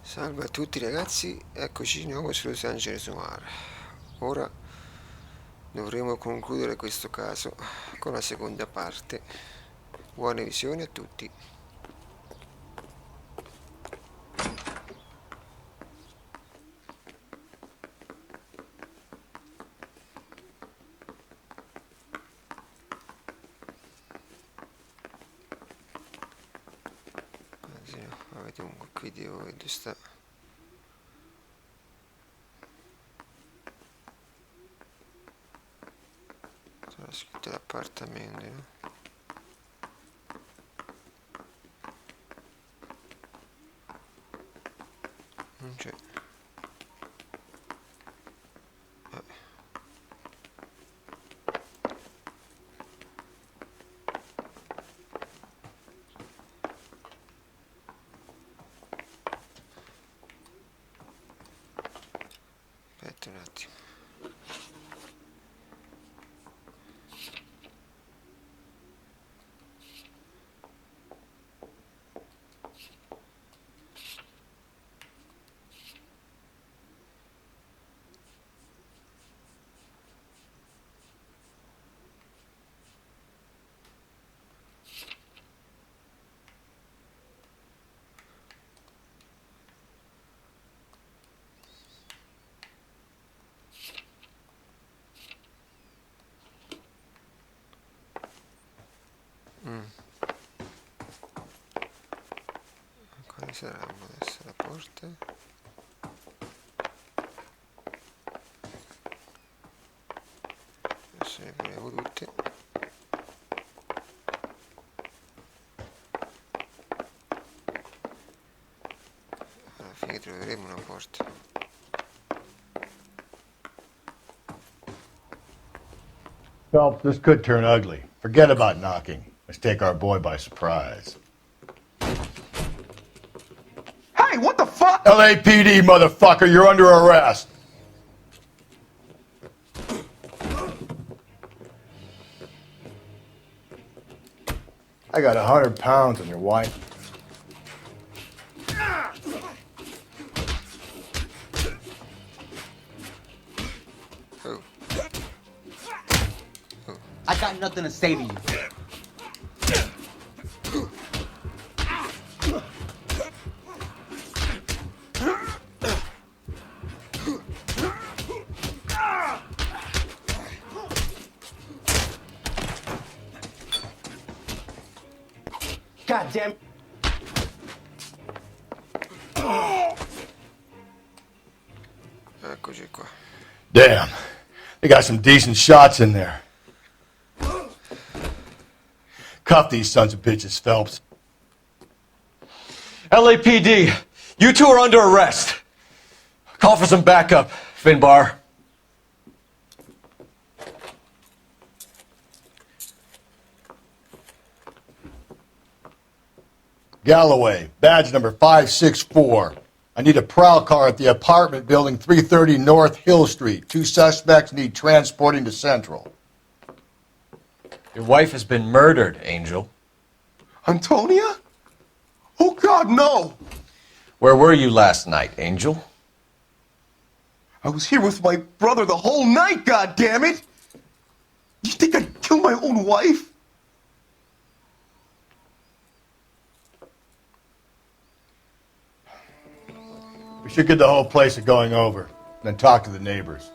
Salve a tutti ragazzi, eccoci di nuovo su Los Angeles Noir. Ora dovremo concludere questo caso con la seconda parte. Buone visioni a tutti. Vediamo qui dove sta. Sarà scritto l'appartamento, no? Non c'è. Aspetta un attimo. Quale sarà adesso la porta? Adesso le proviamo tutte. Alla fine troveremo una porta. Phelps, this could turn ugly. Forget about knocking. Let's take our boy by surprise. Hey, what the fuck? LAPD, motherfucker, you're under arrest. I got 100 pounds on your wife. Oh. I got nothing to say to you. God damn. Eccoci qua. Damn, they got some decent shots in there. Cuff these sons of bitches, Phelps. LAPD, you two are under arrest. Call for some backup, Finbar. Galloway, badge number 564. I need a prowl car at the apartment building 330 North Hill Street. 2 suspects need transporting to Central. Your wife has been murdered, Angel. Antonia? Oh, God, no! Where were you last night, Angel? I was here with my brother the whole night, God damn it! You think I'd kill my own wife? We should get the whole place a going over, then talk to the neighbors.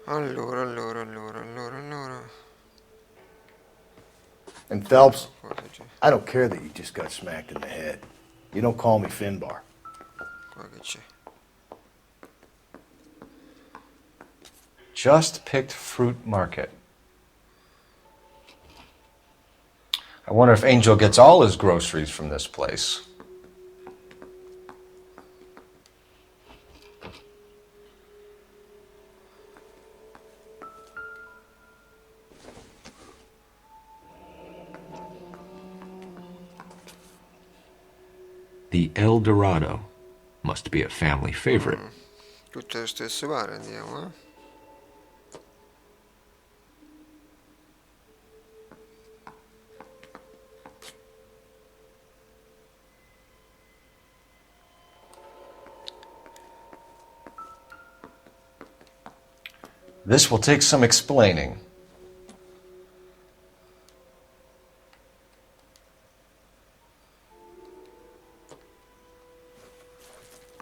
Allora. And Phelps, I don't care that you just got smacked in the head. You don't call me Finbar. Qua che c'è? Just picked fruit market. I wonder if Angel gets all his groceries from this place. The El Dorado must be a family favorite. Tutte lo stesso bar, andiamo, eh? This will take some explaining.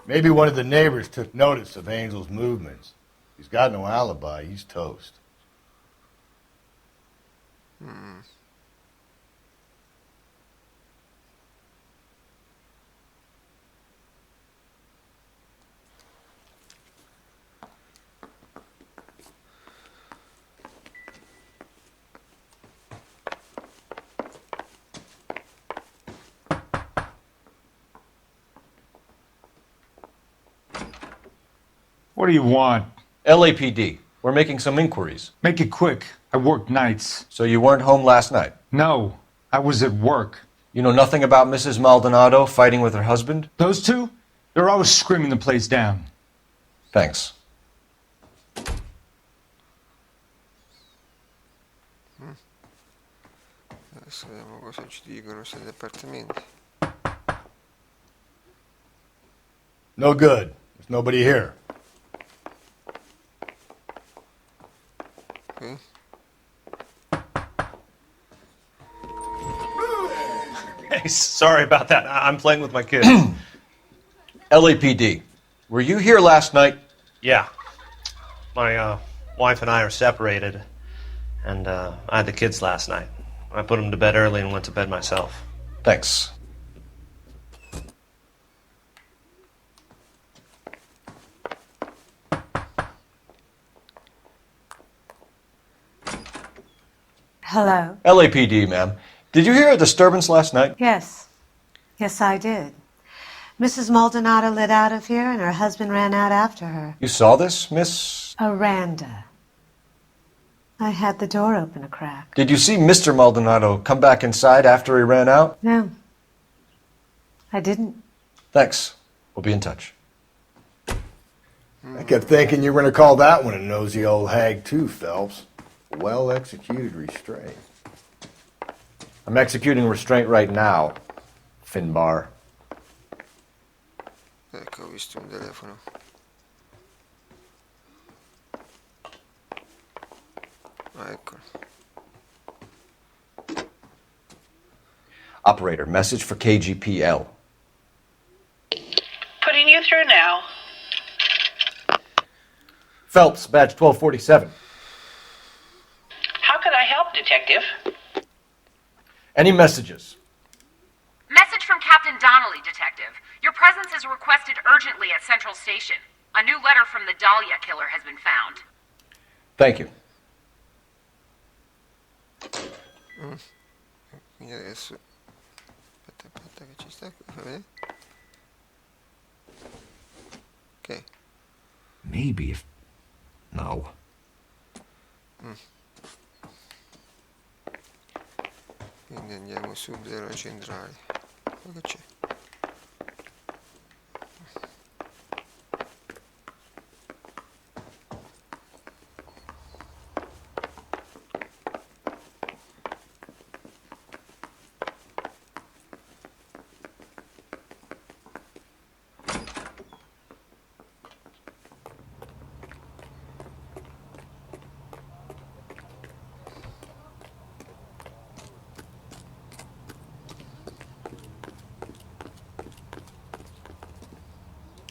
Maybe one of the neighbors took notice of Angel's movements. He's got no alibi. He's toast. What do you want? LAPD. We're making some inquiries. Make it quick. I work nights. So you weren't home last night? No, I was at work. You know nothing about Mrs. Maldonado fighting with her husband? Those two? They're always screaming the place down. Thanks. Adesso vediamo cosa ci dicono sugli appartamenti. No good. There's nobody here. Ok. Hey, sorry about that. I'm playing with my kids. LAPD. Were you here last night? Yeah. My wife and I are separated, and I had the kids last night. I put them to bed early and went to bed myself. Thanks. Hello. LAPD, ma'am. Did you hear a disturbance last night? Yes. Yes, I did. Mrs. Maldonado lit out of here, and her husband ran out after her. You saw this, Miss? Aranda. I had the door open a crack. Did you see Mr. Maldonado come back inside after he ran out? No. I didn't. Thanks. We'll be in touch. I kept thinking you were going to call that one a nosy old hag too, Phelps. Well-executed restraint. I'm executing restraint right now, Finbar. Ecco, ho visto un telefono. Ah, eccolo. Operator, message for KGPL. Putting you through now. Phelps, badge 1247. How could I help, Detective? Any messages? Message from Captain Donnelly, Detective. Your presence is requested urgently at Central Station. A new letter from the Dahlia killer has been found. Thank you. Quindi adesso aspetta che ci sta qui, vabbè. Ok. Maybe if... No. Quindi andiamo subito alla centrale. Cosa c'è?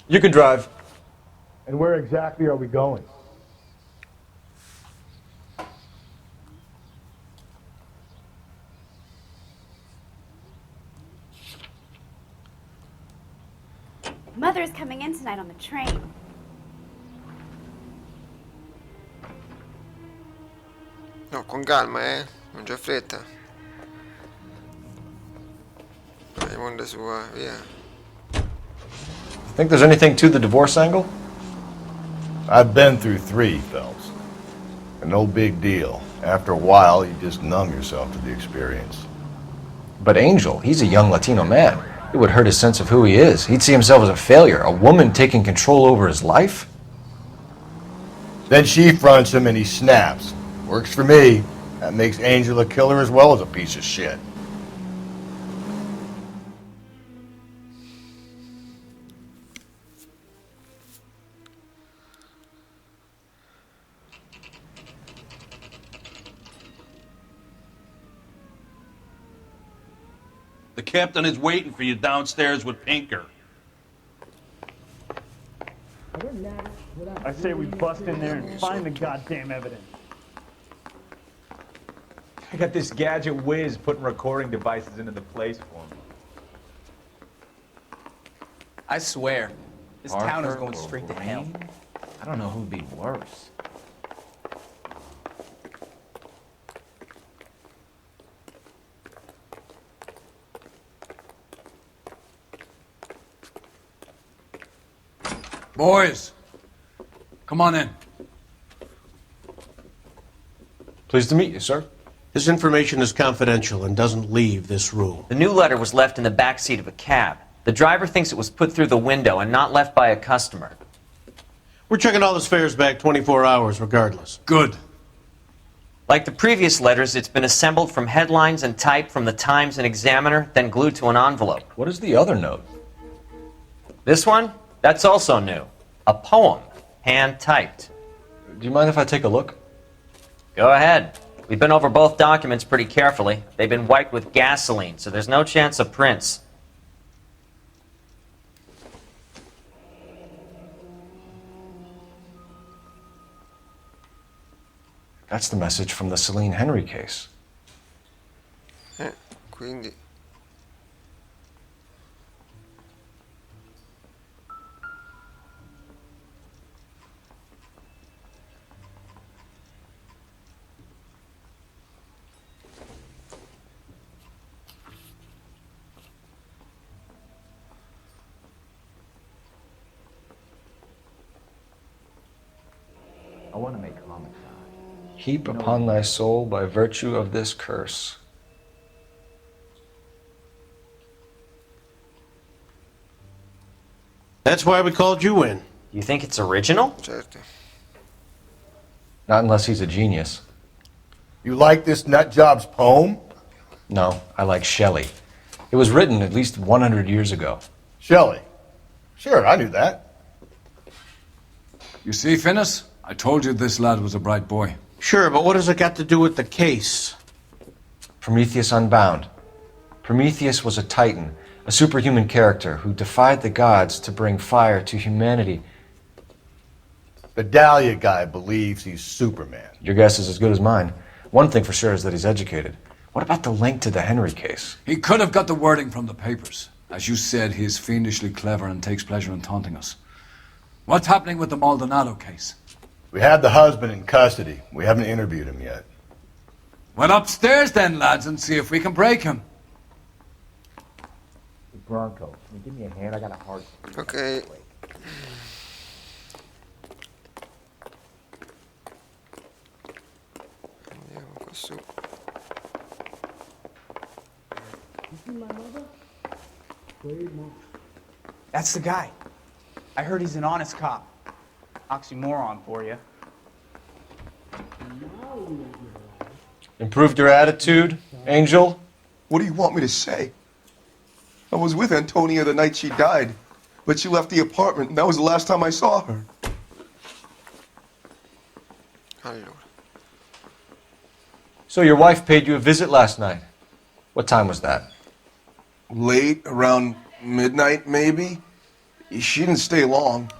You can drive. And where exactly are we going? Mother's coming in tonight on the train. No, con calma, non c'è fretta. Andiamo onda sua, via. Think there's anything to the divorce angle? I've been through 3, Phelps. And no big deal. After a while, you just numb yourself to the experience. But Angel, he's a young Latino man. It would hurt his sense of who he is. He'd see himself as a failure, a woman taking control over his life. Then she fronts him and he snaps. Works for me. That makes Angel a killer as well as a piece of shit. The captain is waiting for you downstairs with Pinker. I say we bust in there and find the goddamn evidence. I got this gadget whiz putting recording devices into the place for me. I swear, this town is going straight to hell. I don't know who'd be worse. Boys, come on in. Pleased to meet you, sir. This information is confidential and doesn't leave this room. The new letter was left in the back seat of a cab. The driver thinks it was put through the window and not left by a customer. We're checking all the fares back 24 hours regardless. Good. Like the previous letters, it's been assembled from headlines and typed from the Times and Examiner, then glued to an envelope. What is the other note? This one? That's also new. A poem, hand-typed. Do you mind if I take a look? Go ahead. We've been over both documents pretty carefully. They've been wiped with gasoline, so there's no chance of prints. That's the message from the Celine Henry case. Quindi I want to make comics. Heap upon thy soul by virtue of this curse. That's why we called you in. You think it's original? certo. Not unless he's a genius. You like this nutjob's poem? No, I like Shelley. It was written at least 100 years ago. Shelley? Sure, I knew that. You see, Finnis? I told you this lad was a bright boy. Sure, but what has it got to do with the case? Prometheus Unbound. Prometheus was a titan, a superhuman character who defied the gods to bring fire to humanity. The Dahlia guy believes he's Superman. Your guess is as good as mine. One thing for sure is that he's educated. What about the link to the Henry case? He could have got the wording from the papers. As you said, he is fiendishly clever and takes pleasure in taunting us. What's happening with the Maldonado case? We have the husband in custody. We haven't interviewed him yet. Well, upstairs then, lads, and see if we can break him. Bronco, can you give me a hand? I got a heart. Ok. Andiamo qua su. That's the guy. I heard he's an honest cop. Oxymoron for you. Improved your attitude, Angel? What do you want me to say? I was with Antonia the night she died, but she left the apartment, and that was the last time I saw her. Allora. So your wife paid you a visit last night. What time was that? Late, around midnight, maybe. She didn't stay long.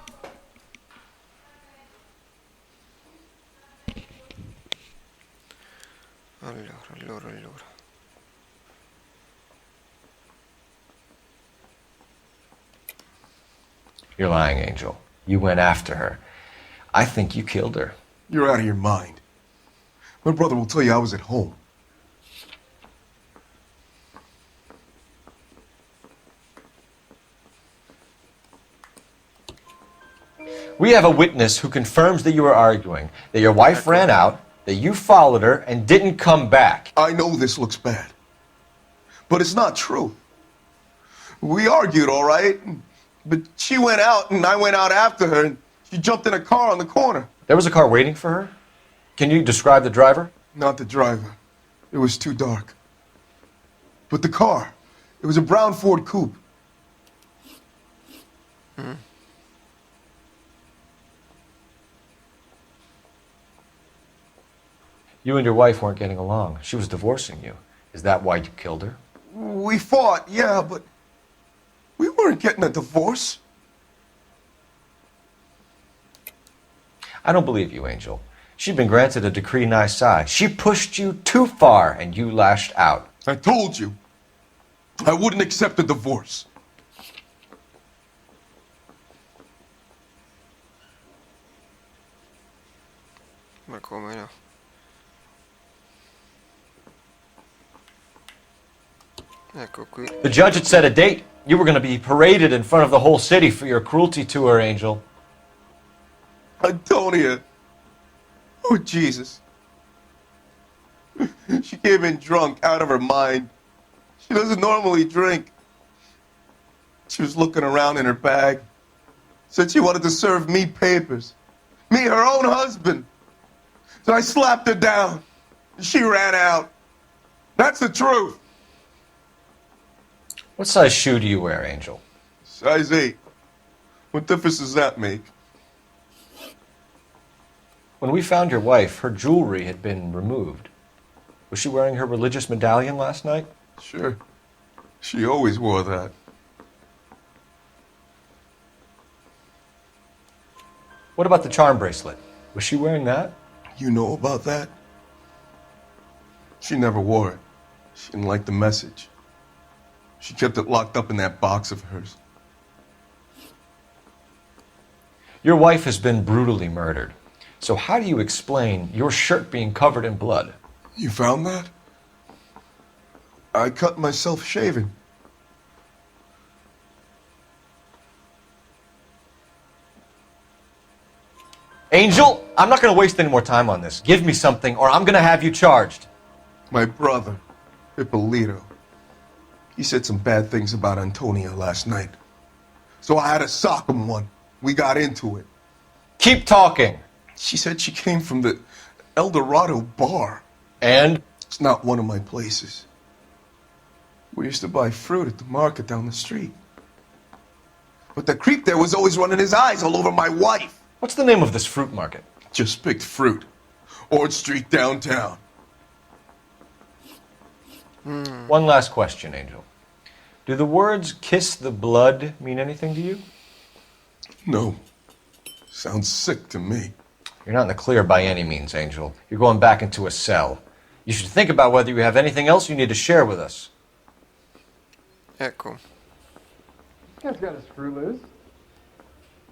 Allora. You're lying, Angel. You went after her. I think you killed her. You're out of your mind. My brother will tell you I was at home. We have a witness who confirms that you were arguing, that your wife ran out, that you followed her and didn't come back. I know this looks bad, but it's not true. We argued, all right, but she went out and I went out after her and she jumped in a car on the corner. There was a car waiting for her? Can you describe the driver? Not the driver. It was too dark. But the car, it was a brown Ford coupe. You and your wife weren't getting along. She was divorcing you. Is that why you killed her? We fought, yeah, but we weren't getting a divorce. I don't believe you, Angel. She'd been granted a decree nisi. She pushed you too far, and you lashed out. I told you. I wouldn't accept a divorce. Ma come no? Ecco qui. The judge had set a date. You were going to be paraded in front of the whole city for your cruelty to her, Angel. Antonia. Oh, Jesus. She came in drunk, out of her mind. She doesn't normally drink. She was looking around in her bag. Said she wanted to serve me papers. Me, her own husband. So I slapped her down. She ran out. That's the truth. What size shoe do you wear, Angel? Size 8. What difference does that make? When we found your wife, her jewelry had been removed. Was she wearing her religious medallion last night? Sure. She always wore that. What about the charm bracelet? Was she wearing that? You know about that? She never wore it. She didn't like the message. She kept it locked up in that box of hers. Your wife has been brutally murdered. So how do you explain your shirt being covered in blood? You found that? I cut myself shaving. Angel, I'm not going to waste any more time on this. Give me something or I'm going to have you charged. My brother, Ippolito, he said some bad things about Antonia last night. So I had to sock him one. We got into it. Keep talking. She said she came from the El Dorado bar. And? It's not one of my places. We used to buy fruit at the market down the street. But the creep there was always running his eyes all over my wife. What's the name of this fruit market? Just picked fruit. Ord Street downtown. One last question, Angel. Do the words kiss the blood mean anything to you? No. Sounds sick to me. You're not in the clear by any means, Angel. You're going back into a cell. You should think about whether you have anything else you need to share with us. Ecco. You guys got a screw loose?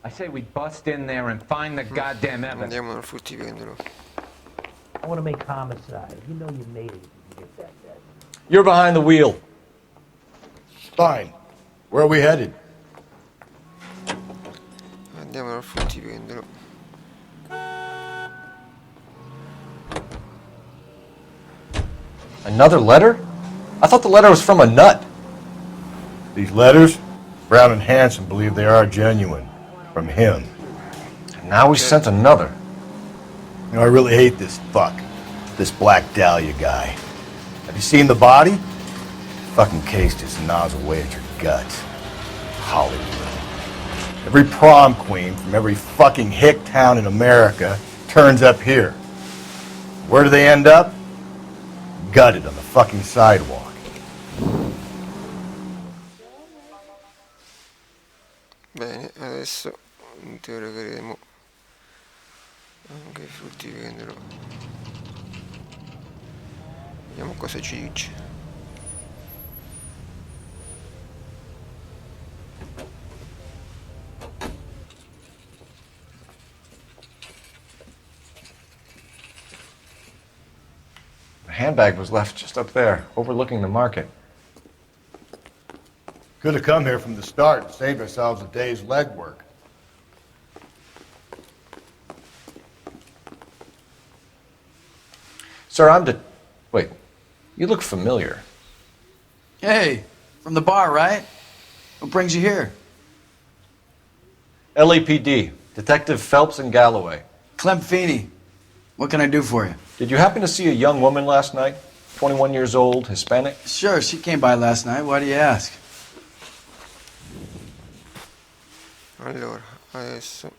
I say we bust in there and find the goddamn evidence. Andiamo dal fruttivendolo. I want to make homicide. You know you made it if you get that dead. You're behind the wheel. Fine. Where are we headed? Andiamo dal fruttivendolo. Another letter? I thought the letter was from a nut. These letters? Brown and Hanson believe they are genuine. From him. And now we sent another. You know, I really hate this fuck. This Black Dahlia guy. Have you seen the body? Fucking cased his nozzle away at your guts. Hollywood. Every prom queen from every fucking hick town in America turns up here. Where do they end up? Gutted on the fucking sidewalk. Bene, adesso interrogheremo anche il fruttivendolo. Vediamo cosa ci dice. The handbag was left just up there, overlooking the market. Could have come here from the start and saved ourselves a day's legwork. Sir, Wait, you look familiar. Hey, from the bar, right? What brings you here? LAPD, Detective Phelps and Galloway. Clem Feeney. What can I do for you? Did you happen to see a young woman last night? 21 years old, Hispanic? Sure, she came by last night. Why do you ask? Allora, adesso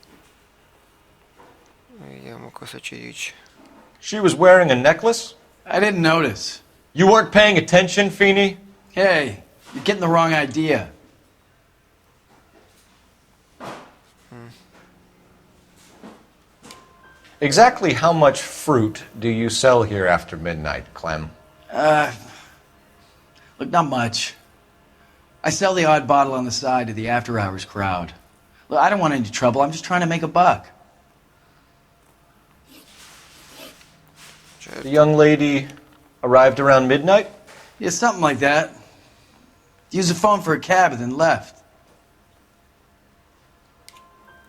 vediamo cosa ci dice. She was wearing a necklace? I didn't notice. You weren't paying attention, Feeney? Hey, you're getting the wrong idea. Exactly how much fruit do you sell here after midnight, Clem? Look, not much. I sell the odd bottle on the side to the after-hours crowd. Look, I don't want any trouble. I'm just trying to make a buck. The young lady arrived around midnight? Yeah, something like that. Used the phone for a cab and then left.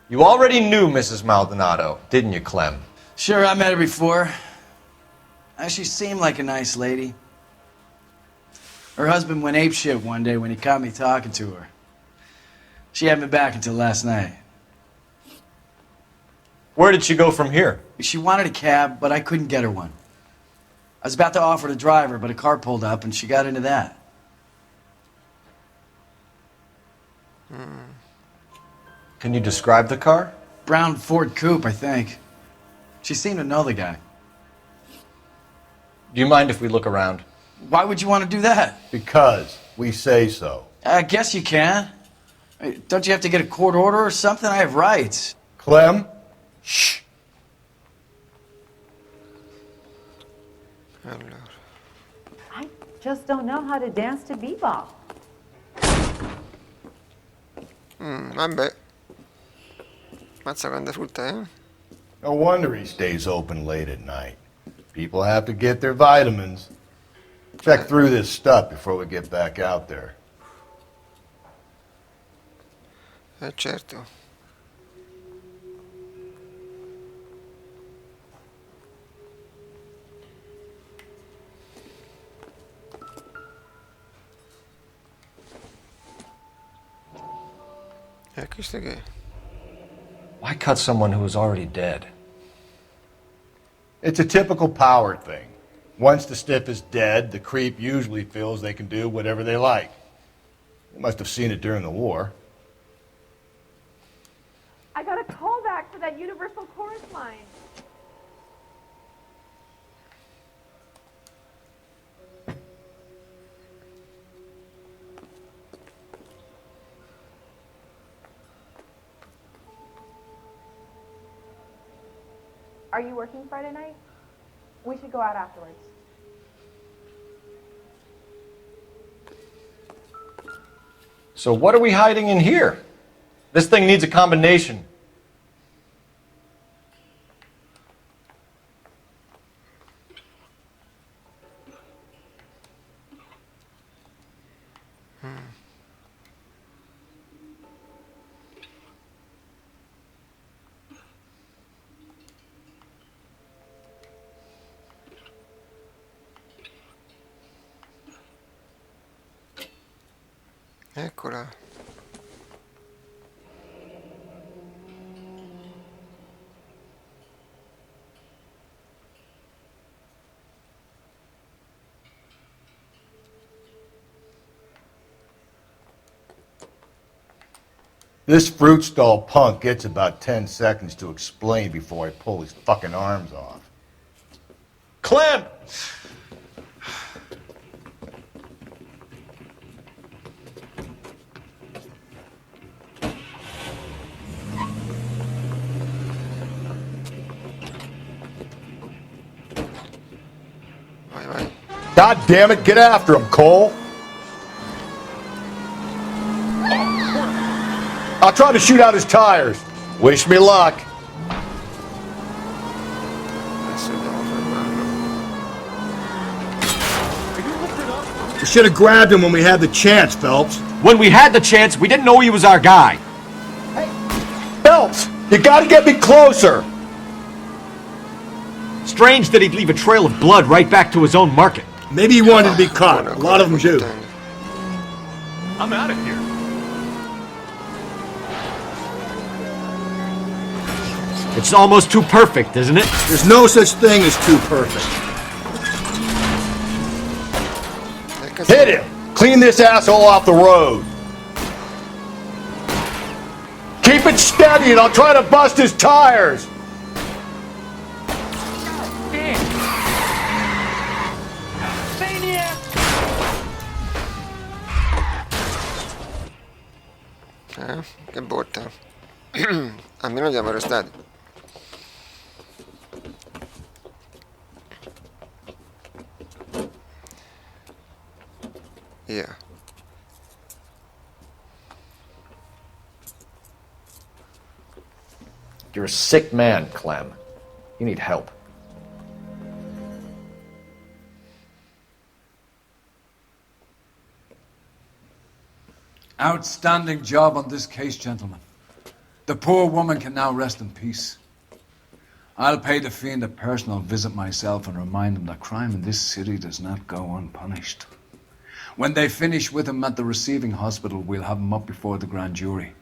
You already knew Mrs. Maldonado, didn't you, Clem? Sure, I met her before. She seemed like a nice lady. Her husband went apeshit one day when he caught me talking to her. She had me back until last night. Where did she go from here? She wanted a cab, but I couldn't get her one. I was about to offer to drive her, but a car pulled up and she got into that. Can you describe the car? Brown Ford Coupe, I think. She seemed to know the guy. Do you mind if we look around? Why would you want to do that? Because we say so. I guess you can. Don't you have to get a court order or something? I have rights. Clem? Shh. I just don't know how to dance to bebop. Vabbè. Mazza quanta frutta, eh? No wonder he stays open late at night. People have to get their vitamins. Check through this stuff before we get back out there. Certo. Questo che è? Why cut someone who was already dead? It's a typical power thing. Once the stiff is dead, the creep usually feels they can do whatever they like. You must have seen it during the war. I got a call back for that Universal Chorus line. Are you working Friday night? We should go out afterwards. So what are we hiding in here? This thing needs a combination. Eccola. This fruit stall punk gets about 10 seconds to explain before I pull his fucking arms off. Clem! God damn it, get after him, Cole! I'll try to shoot out his tires. Wish me luck. We should have grabbed him when we had the chance, Phelps. When we had the chance, we didn't know he was our guy. Phelps, you gotta get me closer. Strange that he'd leave a trail of blood right back to his own market. Maybe he wanted to be caught. A lot of them do. I'm out of here. It's almost too perfect, isn't it? There's no such thing as too perfect. Hit him! Clean this asshole off the road. Keep it steady and I'll try to bust his tires. Che botta. Almeno li abbiamo arrestati. Yeah. You're a sick man, Clem. You need help. Outstanding job on this case, gentlemen. The poor woman can now rest in peace. I'll pay the fiend a personal visit myself and remind him that crime in this city does not go unpunished. When they finish with him at the receiving hospital, we'll have him up before the grand jury.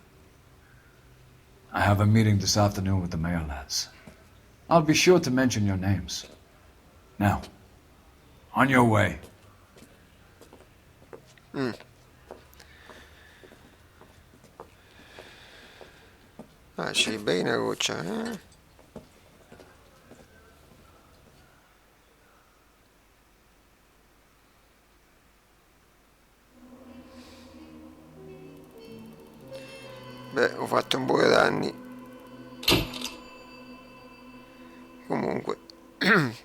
I have a meeting this afternoon with the mayor lads. I'll be sure to mention your names. Now, on your way. Ah, c'è bene una goccia, eh? Beh, ho fatto un po' di danni. Comunque,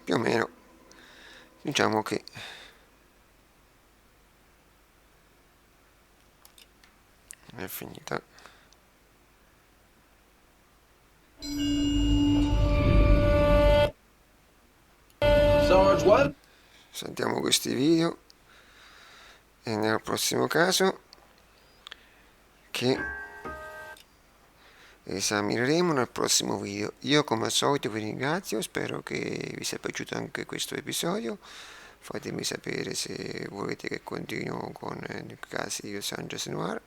più o meno, diciamo che è finita. Sarge, what? Sentiamo questi video e nel prossimo caso che esamineremo nel prossimo video. Io come al solito vi ringrazio, spero che vi sia piaciuto anche questo episodio. Fatemi sapere se volete che continuo con i casi di Los Angeles Noir,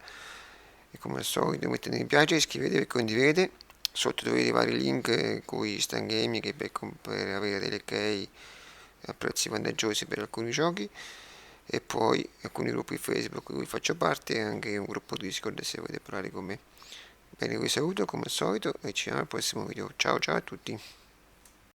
e come al solito mettete mi piace, iscrivetevi e condividete. Sotto trovate i vari link con i stand gaming per avere delle key a prezzi vantaggiosi per alcuni giochi, e poi alcuni gruppi Facebook di cui faccio parte, e anche un gruppo Discord se volete parlare con me. Bene, vi saluto come al solito e ci vediamo al prossimo video. Ciao ciao a tutti.